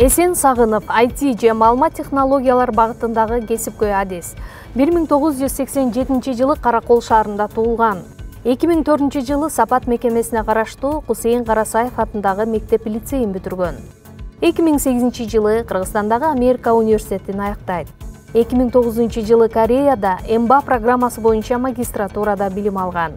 Эсен Сагынов IT же маалымат технологиялар багытындагы кесипкөй адис. 1987 жылы Каракол шаарында туулган. 2004 жылы Сапат мекемесине караштуу Кусейин Карасаев атындагы мектеп-лицейин бүтүргөн. 2008 жылы Кыргызстандагы Америка университетин аяктайт. 2009 жылы Кореяда МБА программасы боюнча магистратурада билим алган.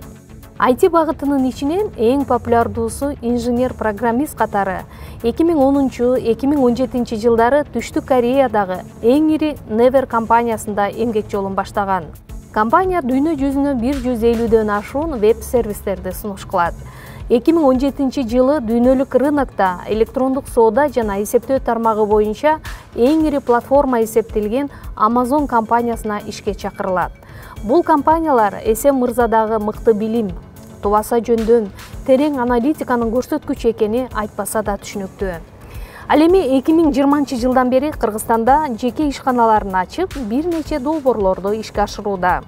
IT багытынын ичинен эң популярдуусу инженер-программист катары 2010-2017 жылдары Түштүк Кореядагы эң ири Never компаниясында эмгек жолун баштаган. Компания дүйнө жүзүнө 150дөн ашуун веб-сервистерди сунуш кылат. 2017 жылы дүйнөлүк рынокто электрондук соода жана эсептөө тармагы боюнча эң ири платформа эсептелген Amazon компаниясына ишке чакырылат. Бул компаниялар Эсен мырзадагы мыкты билим, тубаса жөндөн, терең аналитиканын көрсөткүчү экени айтпаса да түшүнүктүү. Ал эми 2020 жылдан бери Кыргызстанда жеке ишканаларын ачып, бир нече долбоорлорду ишке ашырууда.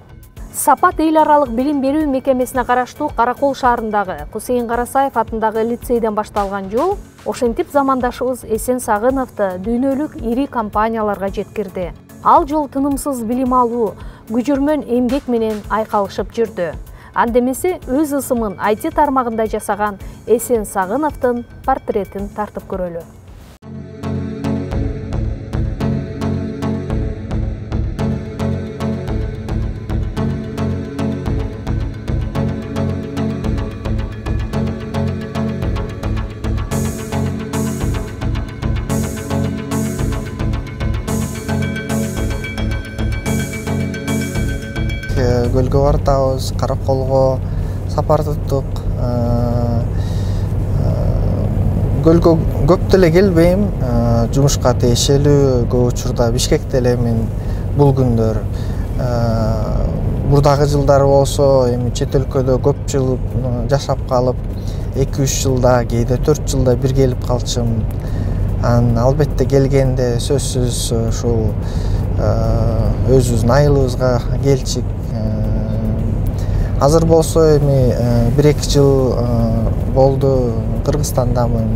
Сапат эл аралык билим берүү мекемесине караштуу Каракол шаарындагы Кусейин Карасаев атындагы лицейден башталган жол ошентип замандашыбыз Эсен Сагыновду дүйнөлүк ири компанияларга жеткирди. Ал жол тынымсыз билим алуу, күжүрмөн эмгек менен айкалышып жүрдү. Андемесе өз ысымын IT тармагында жасаган Эсен Сагыновдун портретин тартып көрөлү. Гөлгө бартабыз, Караколго сапар туттук. Гөлгө көп деле келбейм, жумушка тиешелүү, көп учурда Бишкекте элемин бул күндөр. Мурдагы жылдары болсо, эми чет өлкөдө көп жыл жашап калып, 2-3 жылда, кээде 4 жылда бир келип калчумун. Албетте келгенде сөзсүз ушул өзүбүздүн айылыбызга келчик. Азыр болсо эми 1-2 жыл болду Кыргызстандамын.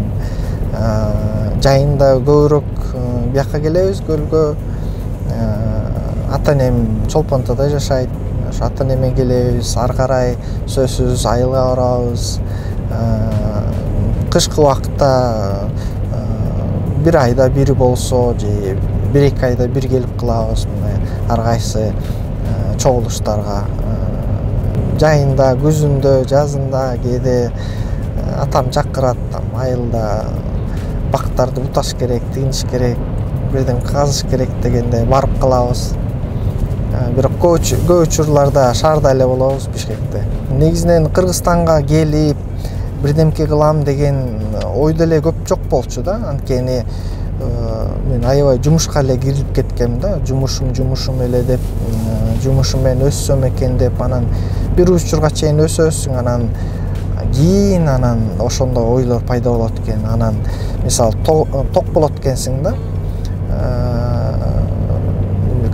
Жайында көбүрөөк бияка келебиз, Гөлгө. Ата-энем Чолпонтодо жашайт. Ошо ата-энеме келебиз, ар карай сөзсүз айылга барабыз. Кышкы убакытта бир айда бир болсо же 1-2 айда бир келип калабыз. Ар кайсы чогулуштарга. Жайында, күзүндө, жазында, кээде атам чакырат, айылда бактарды буташ керек, тигиниш керек, бирден казыш керек дегенде барып калабыз. Бирок көп учурларда шаарда эле болобуз, Бишкекте. Негизинен Кыргызстанга келип, бирдемке кылам деген ой деле көп жок болчу да. Анткени мен аябай жумушка эле кирип кеткем да. Жумушум эле деп, жумушум менен өссөм экен деп, анан бир учурга чейин өсөсүң, анан кийин ошондо ойлор пайда болот экен. Анан мисалы ток болот экенсиң да.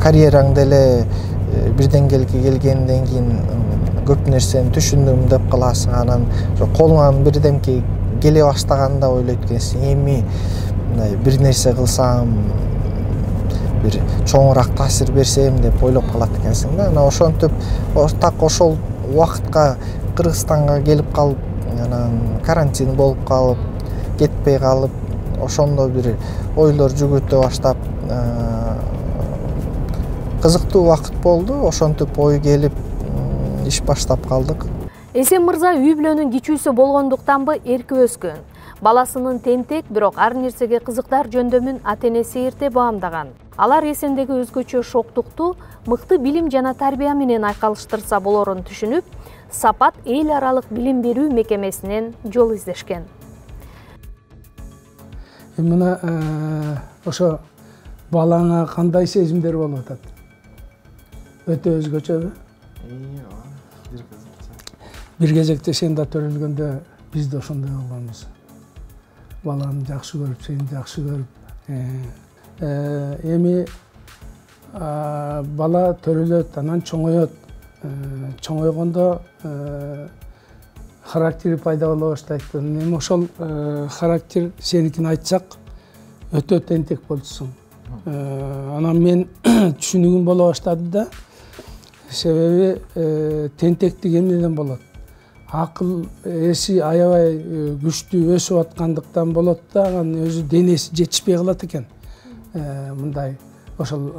Карьераң деле бир деңгээлге келгенден кийин көп нерсени түшүндүм деп каласың. Анан колуңан бирдемке келе баштаганда ойлойт экенсиң, эми мындай бир нерсе кылсам, бир чоңураак таасир берсем деп ойлоп калат экенсиң да. Анан ошентип так ошол убакытка Кыргызстанга келип калып, анан карантин болуп калып, кетпей калып, ошондо бир ойлор жүгүртө баштап, кызыктуу убакыт болду. Ошентип ой келип, иш баштап калдык. Эсен мырза үй-бүлөнүн кичүүсү болгондуктанбы эрки өскөн. Баласынын тентек, бирок ар нерсеге кызыктар жөндөмүн ата-энеси эрте баамдаган. Алар Эсендеги өзгөчө шоктукту мыкты билим жана тарбия менен айкалыштырса болорун түшүнүп, Сапат эл аралык билим берүү мекемесинен жол издешкен. Мына ошо балаңа кандай сезимдер болуп атат? Өтө өзгөчөбү? Бир кезекте сен да төрөлгөндө биз да ошондой болгонбуз. Баланы жакшы көрүп, сени жакшы көрүп. Эми бала төрөлөт, анан чоңоет. Чоңойгондо характери пайда боло баштайт. Эми ошол характер сеникин айтсак, өтө тентек болчусуң. Анан мен түшүнүгүм боло баштады да. Себеби тентектик эмнеден болот? Акыл эси аябай күчтүү өсүп аткандыктан болот да, анан өзү денеси жетишпей калат экен. Мындай ошол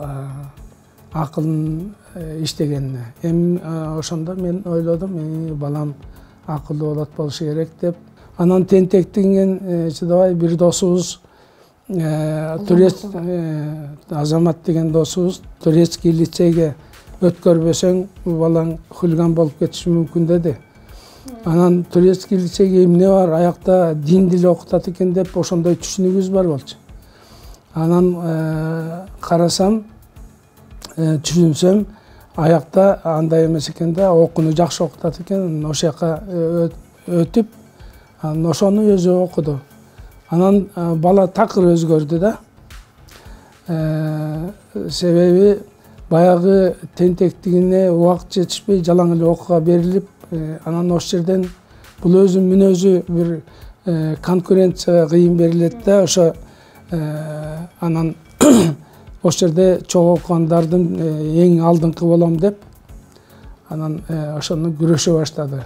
акылын иштегенине. Эми ошондо мен ойлодум, балам акылдуу болот болушу керек деп. Анан тентектигинен чыдабай бир досубуз Азамат деген досубуз турецкий лицейге өткөрбөсөң балаң хулиган болуп кетиши мүмкүн деди. Анан турецкий лицейге эмне бар, аякта дин дили окутат экен деп ошондой түшүнүгүбүз бар болчу. Анан карасам, түшүнсөм, аякта андай эмес экен да, окууну жакшы окутат экен. Ошол жака өтүп, анан ошону өзү окуду. Анан бала такыр өзгөрдү да. Себеби баягы тентектигине убакыт жетишпей жалаң эле окууга берилип, анан ошол жерден бул өзү мүнөзү бир конкуренцияга кыйын берилет да, ошо анан ошол жерде чогуу окугандардын эң алдыңкы болом деп, анан ошону күрөшө баштады.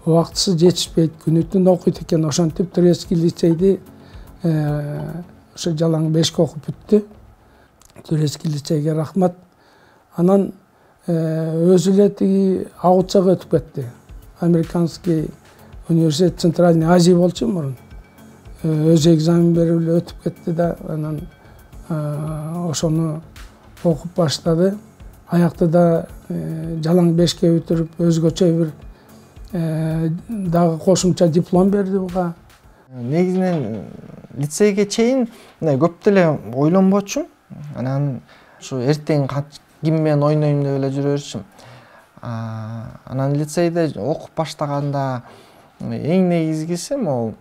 Убактысы жетишпейт, күнү түн окуйт экен, ошентип турецкий лицейди ошо жалаң 5 окуп бүттү. Турецкий лицейге рахмат. Анан өзү эле тиги аутчага өтүп кетти. Американский университет Центральной Азии болчу мурун. Өзү экзамен берип эле өтүп кетти да, анан ошону окуп баштады. Аяктыда жалаң 5ке бүтүрүп, өзгөчө бир дагы кошумча диплом берди буга. Негизинен лицейге чейин көп деле ойлонбочумун. Анан ушу эртең ким менен ойнойм деп эле жүрө берчүм. Анан лицейде окуп баштаганда эң негизгиси могу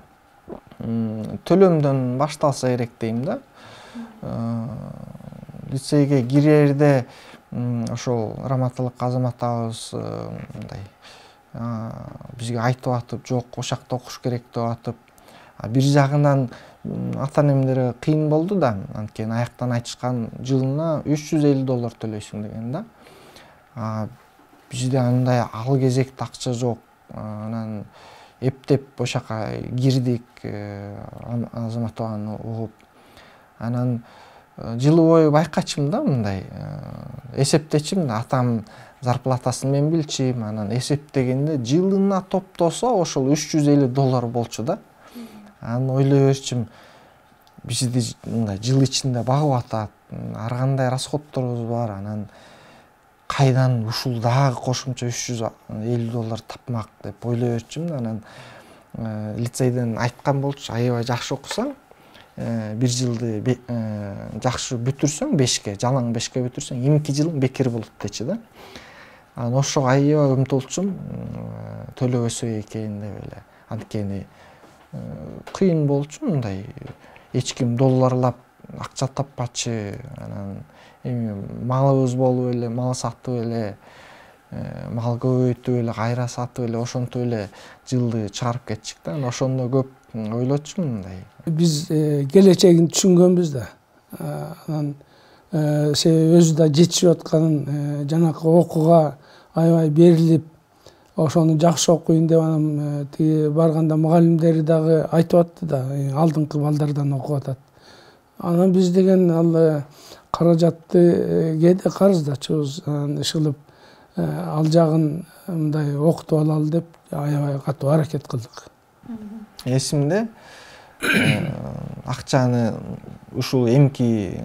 төлөмдөн башталса керек дейм да. Лицейге кирерде ошол Раматылык Азамат агабыз мындай бизге айтып атып, жок, ошол жакта окуш керек деп атып, бир жагынан ата-энемдер кыйын болду да, анткени аяктан айтышкан жылына $350 төлөйсүң деген да. Бизде андай ал кезекте акча жок. Анан эптеп ошол жака кирдик, Азамат аганы угуп. Анан жылы бою байкачым да, мындай эсептечим, атам зарплатасын мен билчим, анан эсептегенде жылына топтосо ошол $350 болчу да. Анан ойлой берчим, бизди мындай жыл ичинде багып атат, ар кандай расходторубуз бар, анан кайдан ушул дагы кошумча $350 тапмак деп ойлой берчим. Анан лицейден айткан болчу, аябай жакшы окусаң, бир жылды жакшы бүтүрсөң, 5ке, жалаң 5ке бүтүрсөң, 2 жылың бекер болот дечи да. Анан ошого аябай умтулчум, төлөбөсө экен деп эле. Анткени кыйын болчу, мындай эч ким долларлап акча таппачы. Анан эми малыбыз болуп эле, мал сатып эле, мал көбөйтүп эле, кайра сатып эле, ошентип эле жылды чыгарып кетчик да. Ошондо көп ойлочумун мындай. Биз келечегин түшүнгөнбүз да. Анан өзү да жетишип атканын, жанакы окууга аябай берилип, ошону жакшы окуйн деп, анан тиги барганда мугалимдери дагы айтып атты да, алдыңкы балдардан окуп атат. Анан биз деген ал каражатты кээде карыздачыбыз, ишылып ал жагын мындай окутуп алалы деп аябай катуу аракет кылдык. Эсимде, акчаны ушул эмки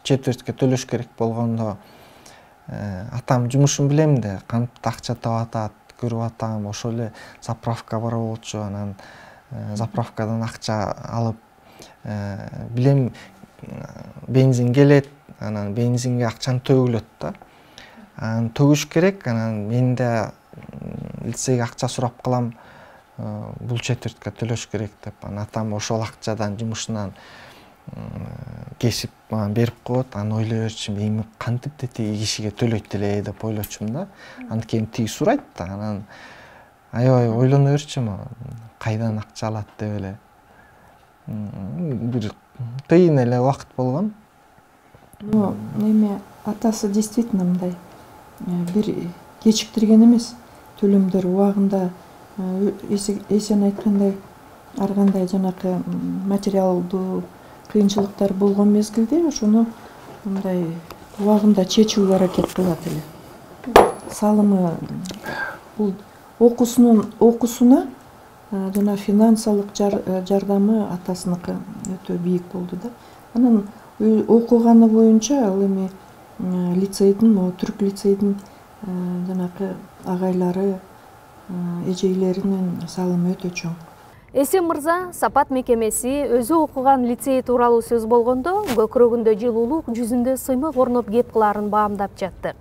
четвертке төлөш керек болгондо атам жумушун билем да, кантип акча таап атат, көрүп атам, ошол эле заправка бар болчу, анан заправкадан акча алып билем, бензин келет, анан бензинге акчаны төгүлөт да. Анан төгүш керек, анан мен да лицейге акча сурап калам, бул четвертке төлөш керек деп. Анан атам ошол акчадан жумушунан кесип мага берип коет. Анан ойлой берчим, эми кантип тиги кишиге төлөйт эле деп ойлочумун да. Анткени тиги сурайт да. Анан аябай ойлоно берчим, кайдан акча алат деп эле. бир кыйын эле убакыт болгон. Ну, эми атасы действительно мындай бир кечиктирген эмес. Төлөмдөр убагында эсен айткандай ар кандай жанакы материалдуу кыйынчылыктар болгон мезгилде ошону мындай убагында чечүүгө аракет кылат эле. Салымы бул окуусуна жана финансылык жардамы атасыныкы өтө бийик болду да. Анан окуганы боюнча ал эми лицейдин, түрк лицейдин жанакы агайлары, эжейлеринин салымы өтө чоң. Эсен мырза Сапат мекемеси өзү окуган лицей тууралуу сөз болгондо көкүрөгүндө жылуулук, жүзүндө сыймык орноп кеп кылаарын баамдап жатты.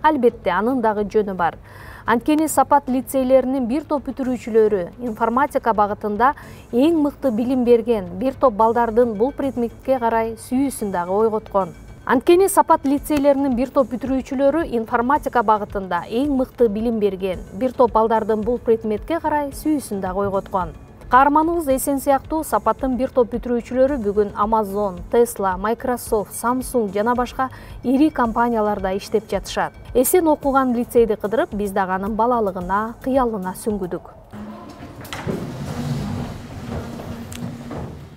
Албетте анын дагы жөнү бар. Анткени Сапат лицейлеринин бир топ бүтүрүүчүлөрү информатика багытында эң мыкты билим берген, бир топ балдардын бул предметке карай сүйүүсүн дагы ойготкон. Анткени Сапат лицейлеринин бир топ бүтүрүүчүлөрү информатика багытында эң мыкты билим берген, бир топ балдардын бул предметке карай сүйүүсүн дагы ойготкон. Каарманыбыз Эсен сыяктуу Сапаттын бир топ бүтүрүүчүлөрү бүгүн Amazon, Tesla, Microsoft, Samsung жана башка ири компанияларда иштеп жатышат. Эсен окуган лицейди кыдырып, биз дагы анын балалыгына, кыялына сүңгүдүк.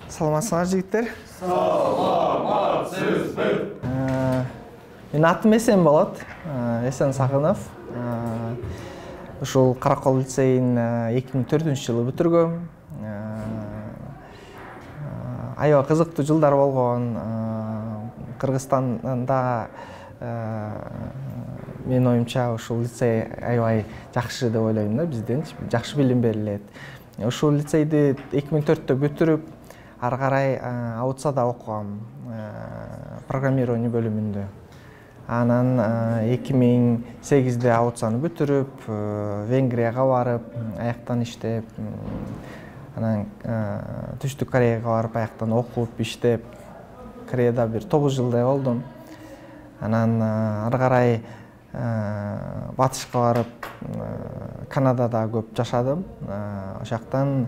Саламатсыңар жигиттер? Саламатсызбыз. Менин атым Эсен болот. Эсен Сагынов. Ушул Каракол лицейин 2004-жылы бүтүргөм. Аябай кызыктуу жылдар болгон. Кыргызстанда менин оюмча ушул лицей аябай жакшы деп ойлойм да, бизден жакшы билим берилет. Ушул лицейди 2004-тө бүтүрүп, ары карай Аутсада окугам, программирование бөлүмүндө. Анан 2008-де Аутсаны бүтүрүп, Венгрияга барып, аяктан иштеп, анан Түштүк Кореяга барып, аяктан окуп, иштеп, Кореяда бир 9 жылдай болдум. Анан ары карай батышка барып, Канадада көп жашадым. Ошоктан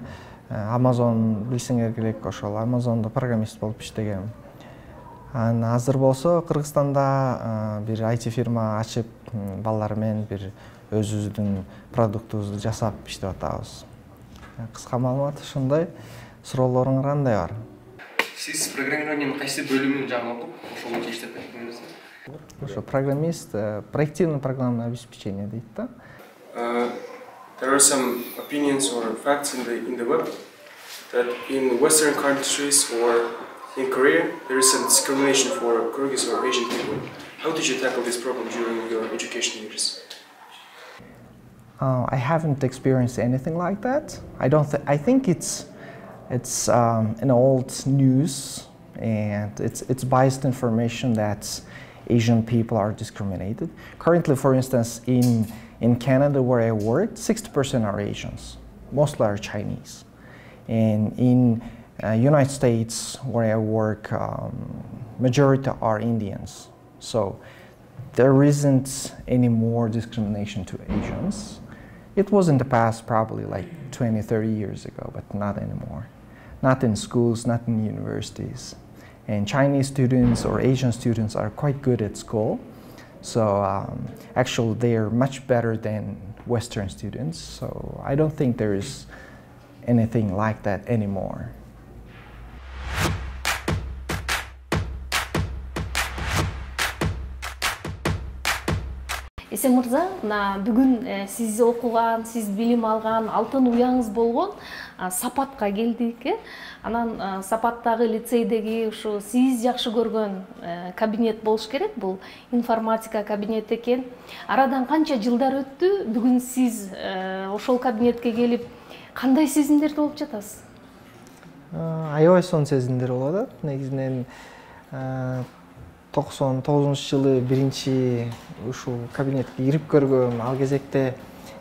Amazon билсеңер керек, ошол Amazonда программист болуп иштегем. Азыр болсо Кыргызстанда бир IT фирма ачып, балдар менен бир өзүбүздүн продуктубузду жасап иштеп атабыз. Кыска маалымат ушундай. Суроолоруңар кандай бар? Сиз программированиянын кайсы бөлүмүн жаңы окуп, ошол боюнча иштеп кеттиңиз? Ошо программист, проективное программное обеспечение дейт да. There are some opinions or facts in the web that in Western countries or in Korea there is some discrimination for Kyrgyz or Asian people. How did you tackle this problem during your education years? I haven't experienced anything like that. I think it's an old news, and it's biased information that Asian people are discriminated. Currently, for instance, in Canada where I work, 60% are Asians, mostly are Chinese. And in United States where I work, majority are Indians. So there isn't any more discrimination to Asians. It was in the past, probably like 20, 30 years ago, but not anymore. Not in schools, not in universities. And Chinese students or Asian students are quite good at school. So actually they're much better than Western students. So I don't think there is anything like that anymore. Эсен мырза, бүгүн сиз окуган, сиз билим алган, алтын уяңыз болгон Сапатка келдик. Анан Сапаттагы лицейдеги ушу сиз жакшы көргөн кабинет болуш керек. Бул информатика кабинети экен. Арадан канча жылдар өттү? Бүгүн сиз ошол кабинетке келип кандай сезимдерди болуп жатасыз? Аябай сонун сезимдер болуп атат. Негизинен 99-жылы биринчи ушул кабинетке кирип көргөм. Ал кезекте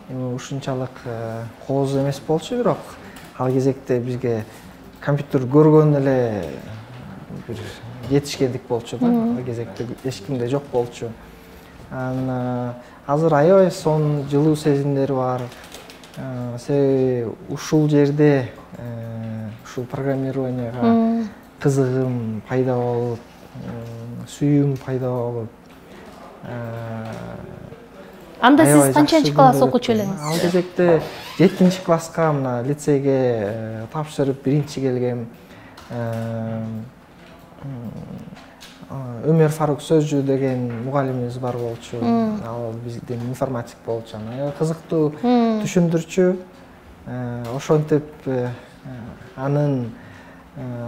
ушунчалык кооз эмес болчу, бирок ал кезекте бизге компьютер көргөн эле бир жетишкендик болчу да. Ал кезекте эч кимде жок болчу. Азыр аябай сонун жылуу сезимдер бар. Себеби ушул жерде ушул программированияга кызыгым пайда болуп, сүйүүм пайда болуп. Анда сиз канчанчы класс окучу элеңиз? Ал кезекте 7-класска мына лицейге тапшырып, биринчи келгем. Өмөр Фарук Сөзжү деген мугалимибиз бар болчу. Ал биздин информатик болчу. Аябай кызыктуу түшүндүрчү. Ошентип анын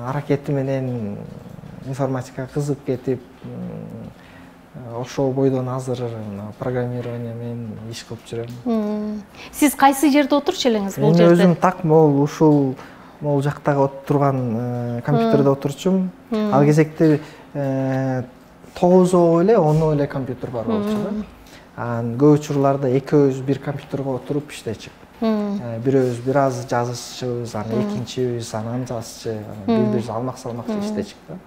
аракети менен информатикага кызыгып кетип, ошол бойдон азыр программирование менен иш кылып жүрөм. Сиз кайсы жерде отурчу элеңиз бул Мен жерде? өзүм так ушул могул жактагы турган компьютерде отурчумун. Ал кезекте 9 эле 10 эле компьютер бар болчу да. Анан көп учурларда экөөбүз бир компьютерге отуруп иштечүк. Бирөөбүз бир аз жазышчыбыз, анан экинчибиз анан жазчы, бири-бирибиз алмак-салмакчы иштечүк да.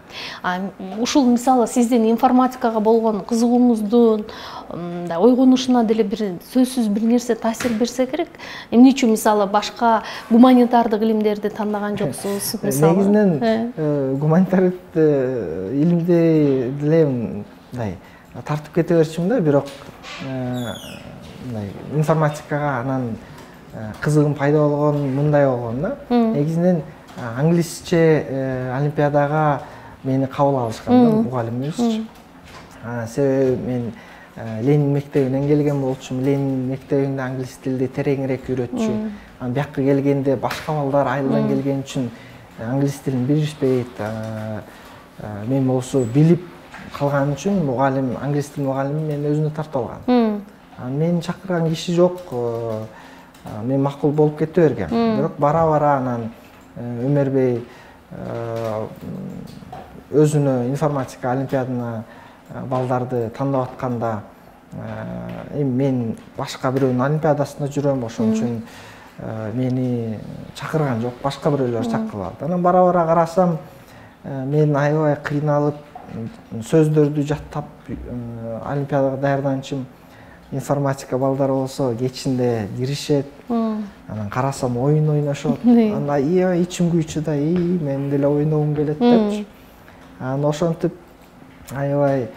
Ушул мисалы сиздин информатикага болгон кызыгууңуздун, ойгонушуна деле бир сөзсүз бир нерсе таасир берсе керек. Эмне үчүн мисалы башка гуманитардык илимдерди тандаган жоксуз? Мисалы негизинен гуманитардык илимди деле мындай тартып кете берчүмүн да, бирок мындай информатикага анан кызыгым пайда болгон мындай болгон да. Негизинен англисче олимпиадага мени кабыл алышкан да мугалимибиз. Себеби мен Ленин мектебинен келген болчумун. Ленин мектебинде англис тилди тереңирээк үйрөтчү. Анан бияка келгенде башка балдар айылдан келген үчүн англис тилин билишпейт. Мен болсо билип калган үчүн мугалим, англис тил мугалими мени өзүнө тартып алган. Мени чакырган киши жок. Мен макул болуп кете бергем. Бирок бара-бара анан Өмөрбей өзүнө информатика олимпиадына балдарды тандап атканда, мен башка бирөөнүн олимпиадасында жүрөм, ошон үчүн мени чакырган жок, башка бирөөлөр чакырып алды. Анан бара-бара карасам, мен аябай кыйналып, сөздөрдү жаттап олимпиадага даярданчым. Информатика балдар болсо кечинде киришет, анан карасам оюн ойношот. Анда аябай ичим күйчү да, мен деле ойногум келет депчи. Анан ошентип аябай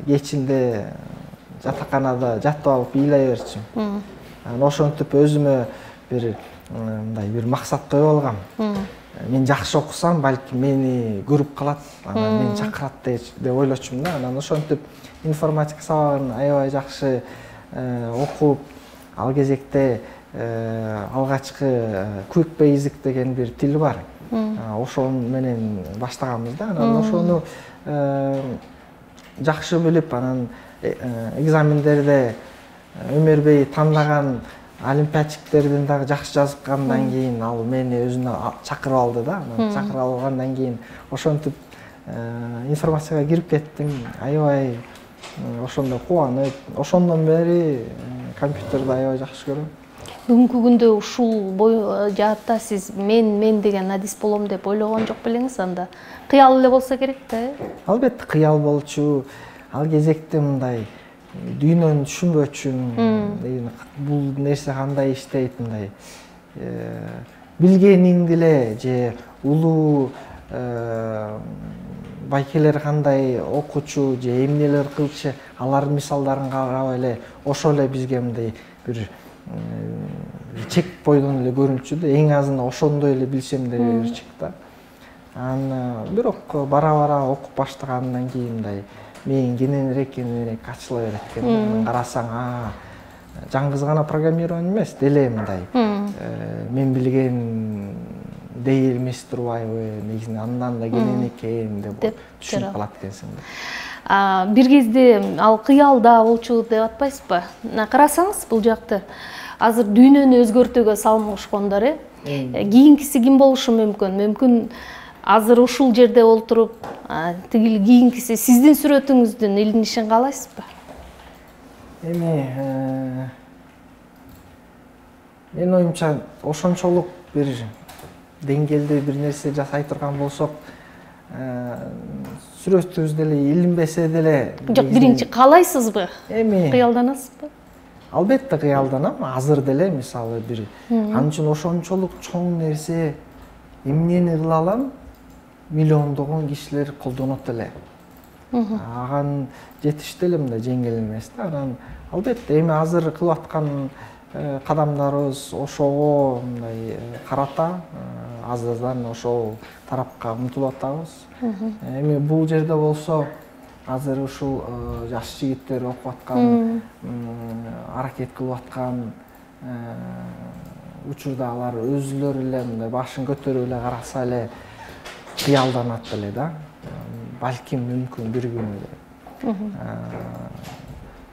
кечинде жатаканада жатып алып ыйлай берчим. Анан ошентип өзүмө бир максат коюп алгам. Мен жакшы окусам, балки мени көрүп калат, анан мени чакырат деп ойлочумун да. Анан ошентип информатика сабагын аябай жакшы окуп, ал кезекте алгачкы Quick Basic деген бир тил бар. Ошол менен баштаганбыз да. Анан ошону жакшы билип, анан экзамендерде Өмөрбей тандаган олимпиадчиктердин дагы жакшы жазгандан кийин ал мени өзүнө чакырып алды да. Анан чакырып алгандан кийин ошентип информатикага кирип кеттим. Аябай ошондо кубанып, ошондон бери компьютерди аябай жакшы көрөм. Бүгүнкү күндө ушул жаатта сиз мен деген адис болом деп ойлогон жок белеңиз анда? Кыял эле болсо керек да? Албетте кыял болчу. Ал кезекте мындай дүйнөнү түшүнбөчүм. Бул нерсе кандай иштейт, мындай билгениң деле же улуу байкелер кандай окучу же эмнелер кылчу, алардын мисалдарын карап эле ошол эле бизге мындай бир чек бойдон эле көрүнчү да. Эң азынан ошондой эле билсем деп берчик да. Анан бирок бара-бара окуп баштагандан кийин мындай мен кененирээк ачыла берет экен. Карасаң, жаңгыз гана программирование эмес, деле мындай мен билген дей эмес турбайбы, негизинен андан да кенен экен деп түшүнүп калат экенсиң да. Бир кезде ал кыялда болчу деп атпайсызбы? Карасаңыз бул жакты азыр дүйнөнү өзгөртүүгө салынышкондор, кийинкиси ким болушу мүмкүн? Мүмкүн азыр ушул жерде олтуруп, тигил кийинкиси сиздин сүрөтүңүздүн илинишин каалайсызбы? Эми менин оюмча ошончолук бир деңгээлде бир нерсе жасай турган болсок, сүрөтүбүз деле илинбесе деле. Жок, биринчи каалайсызбы? Эми кыялданасызбы? Албетте кыялданам. Азыр деле мисалы бир ан үчүн ошончолук чоң нерсе эмнени кыла алам, миллиондогон кишилер колдонот эле. Аган жетиштүү эле мындай жеңил эмес да. Анан албетте эми азыр кылып аткан кадамдарыбыз ошого мындай карата азырдан ошол тарапка умтулуп атабыз. Эми бул жерде болсо азыр ушул жаш жигиттер окуп аткан, аракет кылып аткан учурда алар өзүлөрү эле мындай башын көтөрүп эле караса эле кыялданат эле да. Балким мүмкүн бир күнү эле.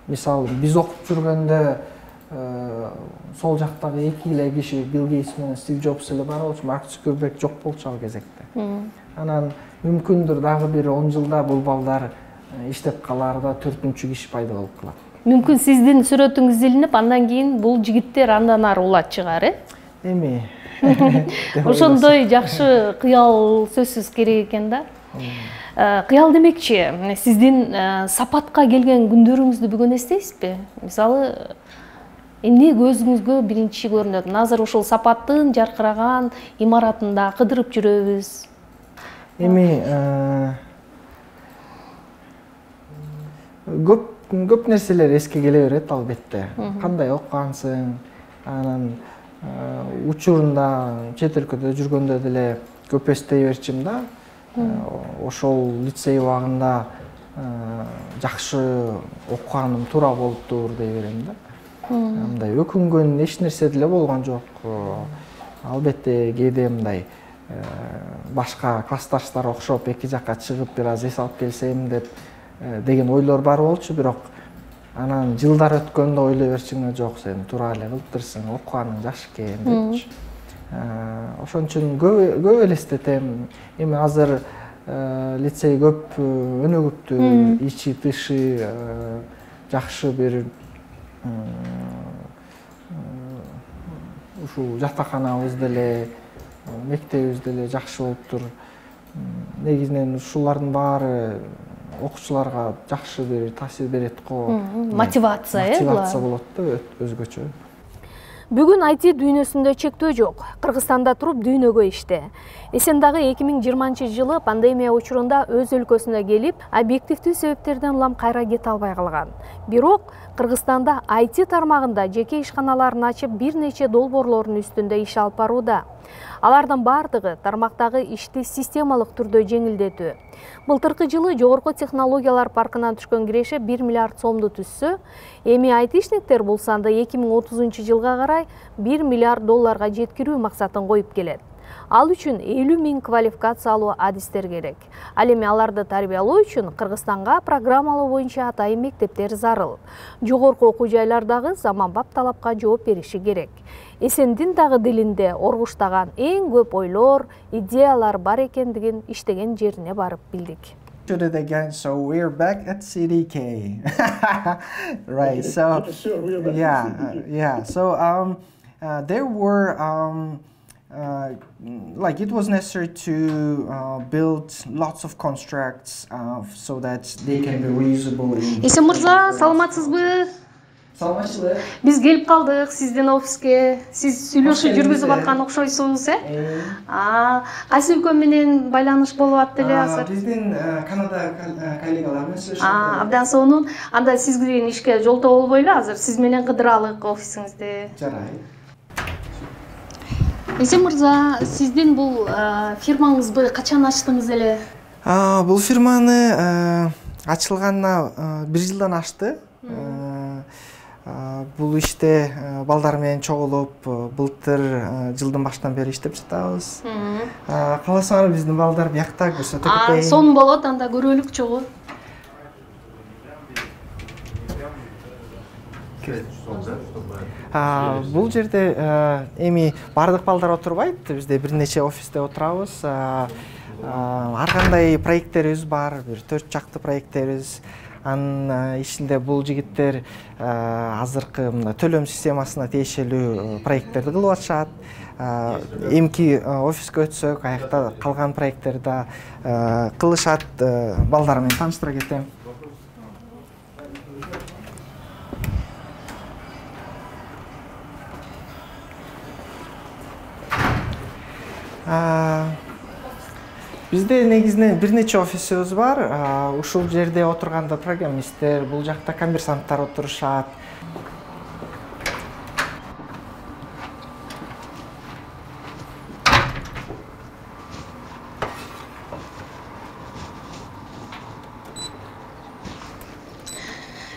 Мисалы биз окуп жүргөндө сол жактагы эки эле киши Билл Гейтс менен Стив Джобс эле бар болчу, Марк Цукерберг жок болчу ал кезекте. Анан мүмкүндүр дагы бир 10 жылда бул балдар иштеп калаарда 4-чү киши пайда болуп калат. Мүмкүн сиздин сүрөтүңүз илинип, андан кийин бул жигиттер андан ары улат чыгар, Эми. Ошондой жакшы кыял сөзсүз керек экен да. Кыял демекчи, сиздин сапатка келген күндөрүңүздү бүгүн эстейсизби? Мисалы, эмне көзүңүзгө биринчи көрүнөт? Азыр ошол сапаттын жаркыраган имаратында кыдырып жүрөбүз. Эми көп нерселер эске келе берет албетте. Кандай окугансың, анан учурунда чет өлкөдө жүргөндө деле көп эстей берчим да. Ошол лицей убагында жакшы окуганым туура болуптур дей берем да. Мындай өкүнгөн эч нерсе деле болгон жок. Албетте кээде мындай башка классташтар окшоп эки жакка чыгып бир аз эс алып келсем деп деген ойлор бар болчу, бирок анан жылдар өткөндө ойлой берчиң, жок, сен туура эле кылыптырсың, окуганың жакшы экен депчи. Ошон үчүн көп элестетем. Эми азыр лицей көп өнүгүптүр, ичи тышы жакшы бир ушул жатаканабыз деле, мектебибиз деле жакшы болуптур. Негизинен ушулардын баары окуучуларга жакшы бир таасир берет го. Мотивация болот да, өзгөчө. Бүгүн IT дүйнөсүндө чектөө жок. Кыргызстанда туруп дүйнөгө иште. Эсен дагы 2020-жылы пандемия учурунда өз өлкөсүнө келип, объективдүү себептерден улам кайра кете албай калган. Бирок Кыргызстанда IT тармагында жеке ишканаларын ачып, бир нече долбоорлордун үстүндө иш алып барууда. Алардын бардыгы тармактагы ишти системалык түрдө жеңилдетүү. Былтыркы жылы жогорку технологиялар паркынан түшкөн киреше 1 миллиард сомду түзсө, эми айтишниктер бул санды 2030-жылга карай 1 миллиард долларга жеткирүү максатын коюп келет. Ал үчүн 50 000 квалификациялуу адистер керек. Ал эми аларды тарбиялоо үчүн Кыргызстанга программалоо боюнча атайын мектептер зарыл. Жогорку окуу жайлардагы заманбап талапка жооп бериши керек. Эсендин дагы дилинде оргуштаган эң көп ойлор, идеялар бар экендигин иштеген жерине барып билдик. Again, so we're back at CDK. Right. So yeah. So there were like it was necessary to build lots of constructs so that they can be reusable. Эсен мырза, саламатсызбы? Саламатчылык. Биз келип калдык сиздин офиске. Сиз сүйлөшүү жүргүзүп аткан окшойсуз, Кайсы өлкө менен байланыш болуп атты эле азыр? Биздин Канада коллегалар менен сүйлөшүп атабыз. Абдан сонун. Анда сиз кирген ишке жолтоо болбойлу азыр. Сиз менен кыдыралык офисиңизде. Жарай. Эсен мырза, сиздин бул фирмаңызды качан ачтыңыз эле? Бул фирманы ачылганына 1 жылдан ашты. Бул иште балдар менен чогулуп, былтыр жылдын башынан бери иштеп жатабыз. Каласаңар биздин балдар биякта көрсөтөт экен. Сонун болот, анда көрөлүк чогуу. Бул жерде эми бардык балдар отурбайт, бизде бир нече офисте отурабыз. Ар кандай проекттерибиз бар, бир 4 чакты проекттерибиз. Анын ичинде бул жигиттер азыркы төлөм системасына тиешелүү проекттерди кылып атышат. Эмки офиске өтсөк, аякта калган проекттерди кылышат. Балдар менен тааныштыра кетем. Бизде негизинен бир нече офисибиз бар. Ушул жерде отурганда программисттер, бул жакта коммерсанттар отурушат.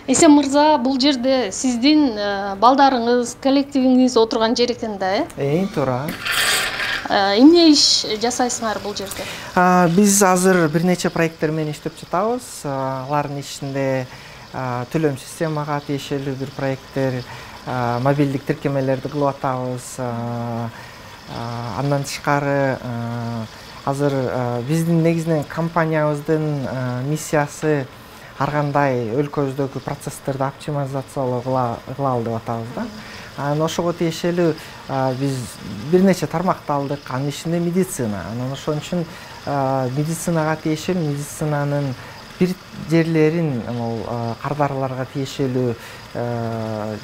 Эсен мырза, бул жерде сиздин балдарыңыз, коллективиңиз отурган жер экен да, Туура. Эмне иш жасайсыңар бул жерде? Биз азыр бир нече проекттер менен иштеп жатабыз. Алардын ичинде төлөм системага тиешелүү бир проекттер, мобилдик тиркемелерди кылып атабыз. Андан тышкары азыр биздин негизинен компаниябыздын миссиясы ар кандай өлкөбүздөгү процесстерди оптимизациялоо кылалы деп атабыз да. Ошого тиешелүү биз бир нече тармакты алдык. Анын ичинде медицина. Анан ошон үчүн медицинага тиешелүү, медицинанын бир жерлерин, кардарларга тиешелүү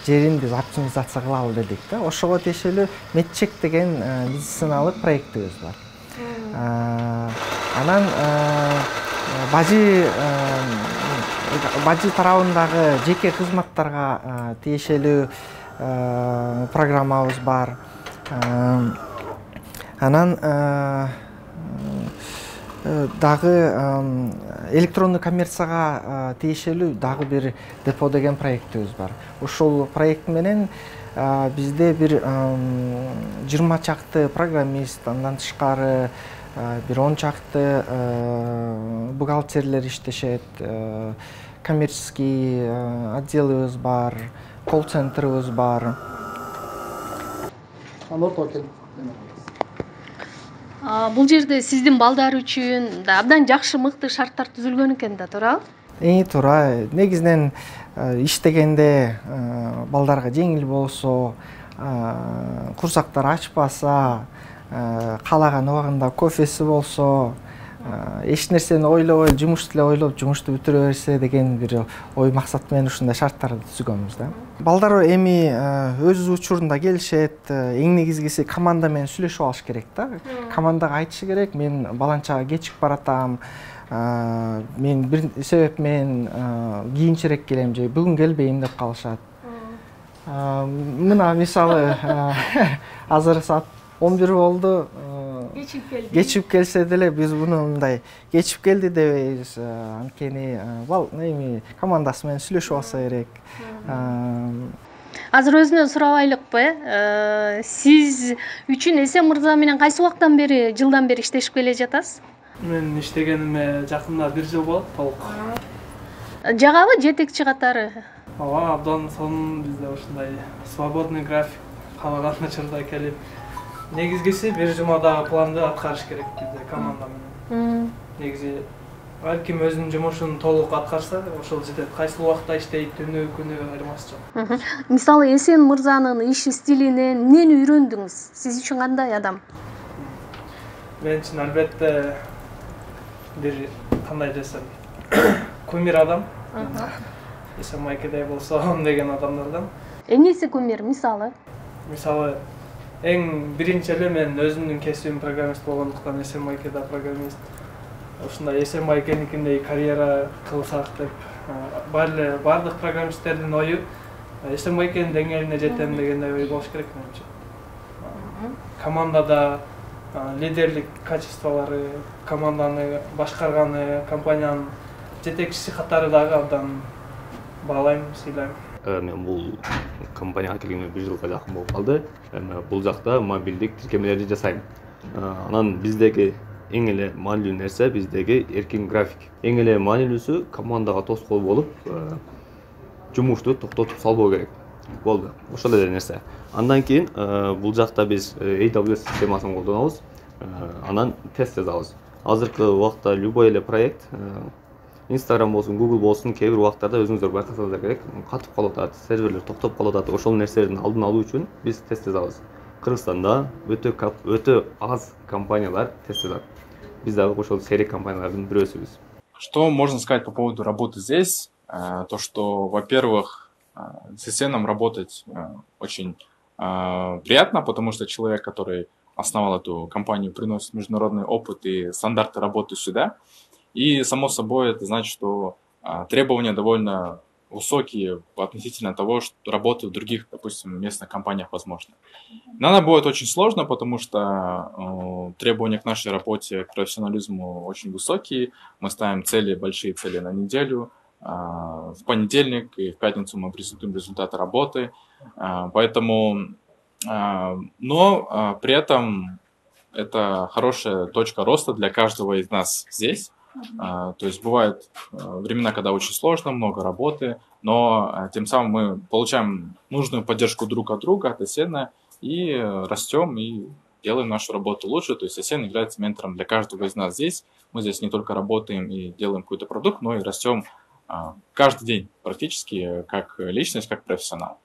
жерин биз оптимизация кылалы дедик да. Ошого тиешелүү медчек деген медициналык проектибиз бар. Анан бажы тарабындагы жеке кызматтарга тиешелүү программабыз бар. Анан дагы электрондуу коммерцияга тиешелүү дагы бир депо деген проектибиз бар. Ушул проект менен бизде бир 20 чакты программист, андан тышкары бир 10 чакты бухгалтерлер иштешет, коммерческий отделыбыз бар, колл-центрыбыз бар. Бул жерде сиздин балдар үчүн да абдан жакшы мыкты шарттар түзүлгөн экен да, туурабы? Туура. Негизинен иштегенде балдарга жеңил болсо, курсактар ачпаса, каалаган убагында кофеси болсо, эч нерсени ойлобой, жумушту эле ойлоп, жумушту бүтүрө берсе деген бир ой максат менен ушундай шарттарды түзгөнбүз да. Балдар эми өз учурунда келишет, эң негизгиси команда менен сүйлөшүп алыш керек да. Командага айтышы керек, мен баланчага кечигип баратам, мен бир себеп менен кийинчерээк келем же бүгүн келбейм деп калышат. Мына мисалы азыр саат 11 болду. Geçip келсе деле биз буну мындай кечип келди дебейбиз. Анткени эми командасы менен сүйлөшүп алса керек. Азыр өзүнөн сурабайлыкпы? Сиз үчүн Эсен мырза менен кайсы убактан бери, жылдан бери иштешип келе жатасыз? Мен иштегениме жакында 1 жыл болот, толук. Жагабы жетекчи катары? Ооба, абдан сонун бизде ушундай свободный график, каалаган учурда келип. Негизгиси бир жумадагы планды аткарыш керек бизде команда менен. Негизи ар ким өзүнүн жумушун толук аткарса, ошол жетет. Кайсы убакта иштейт, түнү, күнү айырмасы жок. Мисалы Эсен мырзанын иш стилинен эмнени үйрөндүңүз? Сиз үчүн кандай адам? Мен үчүн албетте бир кандай десем, кумир адам. Эсен Майкедей болсом деген адамдардан. Эмнеси кумир, мисалы? Мисалы, эң биринчи эле мен өзүмдүн кесибим программист болгондуктан Эсен Майкеда программист. Ушундай Эсен Майкеникиндей карьера кылсак деп бардык программисттердин ою Эсен Майкенин деңгээлине жетем дегендей ой болуш керек менимче. Командада лидерлик качестволору, команданы башкарганы, компаниянын жетекчиси катары дагы абдан баалайм, сыйлайм. Мен бул компанияга келгениме 1 жылга жакын болуп калды. Бул жакта мобилдик тиркемелерди жасайм. Анан биздеги эң эле маанилүү нерсе биздеги эркин график. Эң эле маанилүүсү командага тоскоол болуп, жумушту токтотуп салбоо керек. Болду. Ошол эле нерсе. Андан кийин бул жакта биз AWS системасын колдонобуз. Анан тест жазабыз. Азыркы убакта любой эле проект, Instagram болсун, Google болсун, кээ бир убактарда өзүңүздөр байкасаңыздар керек, катып калып атат, серверлер токтоп калып атат. Ошол нерселердин алдын алуу үчүн биз тест жазабыз. Кыргызстанда өтө аз компаниялар тест жазат. Биз дагы ошол серик компаниялардын бирөөсүбүз. Что можно сказать по поводу работы здесь? То, что, во-первых, с Эсеном работать очень приятно, потому что человек, который основал эту компанию, приносит международный опыт и стандарты работы сюда. И, само собой, это значит, что требования довольно высокие относительно того, что работы в других, допустим, местных компаниях возможно. Но она будет очень сложно, потому что требования к нашей работе, к профессионализму очень высокие. Мы ставим большие цели на неделю. В понедельник и в пятницу мы презентуем результаты работы. Поэтому, но при этом это хорошая точка роста для каждого из нас здесь. То есть бывают времена, когда очень сложно, много работы, но тем самым мы получаем нужную поддержку друг от друга, от Есена, и растем, и делаем нашу работу лучше. То есть Есен является ментором для каждого из нас здесь. Мы здесь не только работаем и делаем какой-то продукт, но и растем каждый день практически как личность, как профессионал.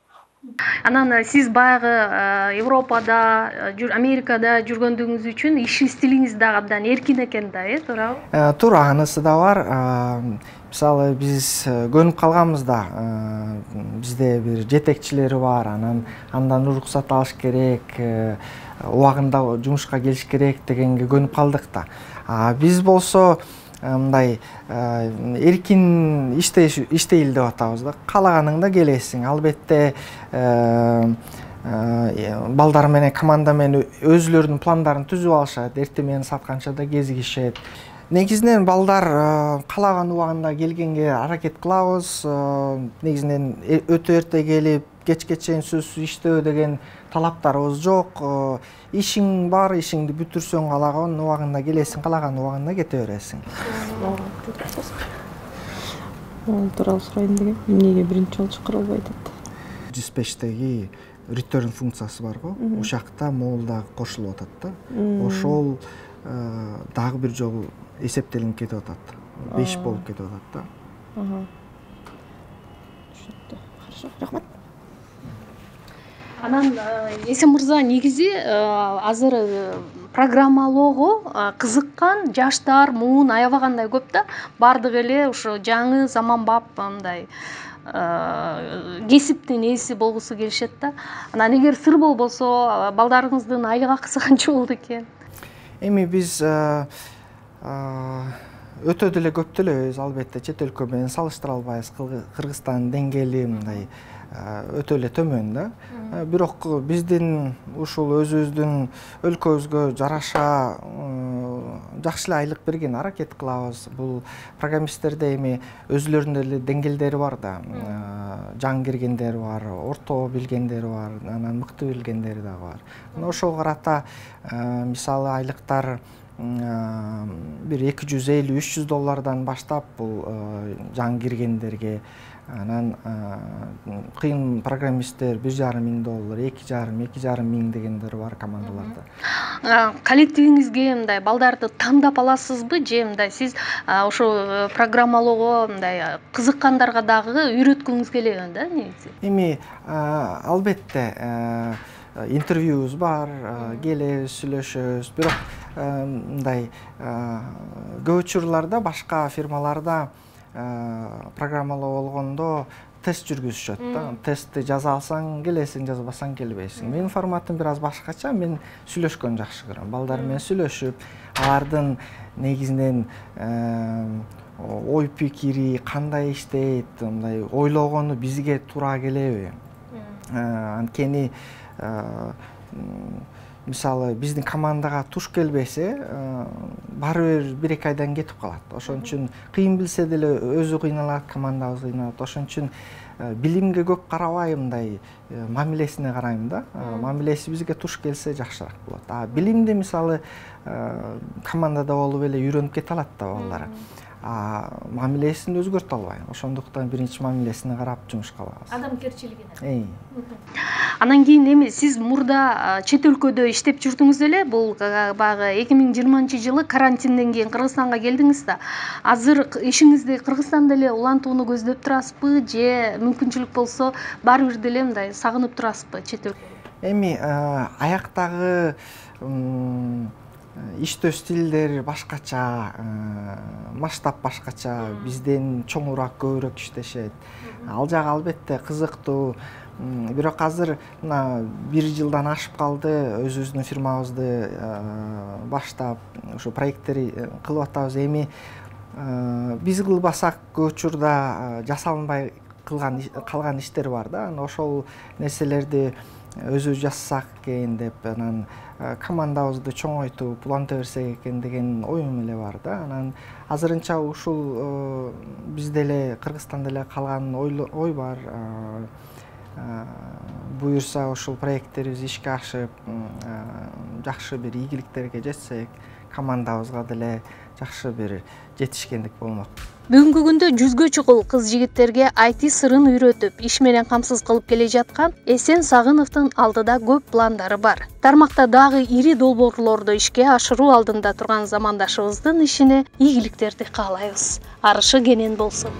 Анан сиз баягы Европада, Америкада жүргөндүгүңүз үчүн иш стилиңиз дагы абдан эркин экен да, туурабы? Туура, анысы да бар. Мисалы биз көнүп калганбыз да, бизде бир жетекчилери бар, андан уруксат алыш керек, убагында жумушка келиш керек дегенге көнүп калдык да. Биз болсо мындай эркин иштейли деп атабыз да. Каалаганыңда келесиң. Албетте балдар менен, команда менен өзүлөрүнүн пландарын түзүп алышат. Эртең менен сатканча да кезигишет. Негизинен балдар каалаган убагында келгенге аракет кылабыз. Негизинен өтө эрте келип, кечке чейин сөзсүз иштөө деген талаптарыбыз жок. Ишиң бар, ишиңди бүтүрсөң каалаган убагында келесиң, каалаган убагында кете бересиң. Тууралуу сурайын деген, эмнеге биринчи жолу чакырылбай атат? Dispatch'теги return функциясы бар го. Ушакта могул дагы кошулуп атат да. Ошол дагы бир жолу эсептелип кетип атат. 5 болуп кетип атат да. Түшүндү. Хорошо, рахмат. Анан Есен мырза, негизи азыр программалоого кызыккан жаштар муун аябагандай көп да. Бардык эле ушу жаңы заманбап мындай кесиптин ээси болгусу келишет да. Анан эгер сыр болбосо, балдарыңыздын айлык акысы канча болду экен? Эми биз өтө деле көп төлөйбүз, албетте чет өлкө менен салыштыра албайбыз. Кыргызстандын деңгээли мындай өтө эле төмөн да. Бирок биздин ушул өзүбүздүн өлкөбүзгө жараша жакшы эле айлык берген аракет кылабыз. Бул программисттерде эми өзүлөрүнүн эле деңгээлдери бар да. Жаңы киргендери бар, орто билгендери бар, анан мыкты билгендери дагы бар. Ошого карата мисалы айлыктар бир 250-300 доллардан баштап бул жаңы киргендерге, анан кыйын программисттер 1,5 миң доллар, 2,5 миң дегендер бар командаларда. Коллективиңизге мындай балдарды тандап аласызбы же мындай сиз ошо программалоого мындай кызыккандарга дагы үйрөткүңүз келген да негизи? Эми албетте интервьюбуз бар, келебиз, сүйлөшөбүз. Бирок мындай көп учурларда башка фирмаларда программалоо болгондо тест жүргүзүшөт да. Тестти жаза алсаң келесиң, жазбасаң келбейсиң. Менин форматым бир аз башкача. Мен сүйлөшкөнү жакшы көрөм. Балдар менен сүйлөшүп, алардын негизинен ой пикири кандай иштейт, мындай ойлогону бизге туура келеби? Анткени мисалы биздин командага туш келбесе, баары бир 1-2 айдан кетип калат. Ошон үчүн кыйын билсе деле өзү кыйналат, командабыз кыйналат. Ошон үчүн билимге көп карабай мындай мамилесине карайм да. Мамилеси бизге туш келсе жакшыраак болот. Билимди мисалы командада болуп эле үйрөнүп кете алат да балдар. Мамилесин өзгөртө албайм. Ошондуктан биринчи мамилесине карап жумушка алабыз. Адамгерчилигине. Анан кийин эми сиз мурда чет өлкөдө иштеп жүрдүңүз эле. Бул баягы 2020-жылы карантинден кийин Кыргызстанга келдиңиз да. Азыр ишиңизди Кыргызстанда эле улантууну көздөп турасызбы же мүмкүнчүлүк болсо баары бир деле мындай сагынып турасызбы чет өлкөгө? Эми аяктагы иштөө стилдери башкача, масштаб башкача, бизден чоңураак, көбүрөөк иштешет. Ал жагы албетте кызыктуу. Бирок азыр мына 1 жылдан ашып калды өзүбүздүн фирмабызды баштап ушу проекттери кылып атабыз. Эми биз кылбасак көп учурда жасалынбай калган иштер бар да. Ошол нерселерди өзүбүз жасасак экен деп, анан командабызды чоңойтуп уланта берсек экен деген оюм эле бар да. Анан азырынча ушул бизде эле Кыргызстанда эле калган ой бар. Буюрса ушул проекттерибиз ишке ашып, жакшы бир ийгиликтерге жетсек, командабызга деле жакшы бир жетишкендик болмок. Бүгүнкү күндө 100гө чукул кыз-жигиттерге IT сырын үйрөтүп, иш менен камсыз кылып келе жаткан Эсен Сагыновдун алдыда көп пландары бар. Тармакта дагы ири долбоорлорду ишке ашыруу алдында турган замандашыбыздын ишине ийгиликтерди каалайбыз. Арышы кенен болсун.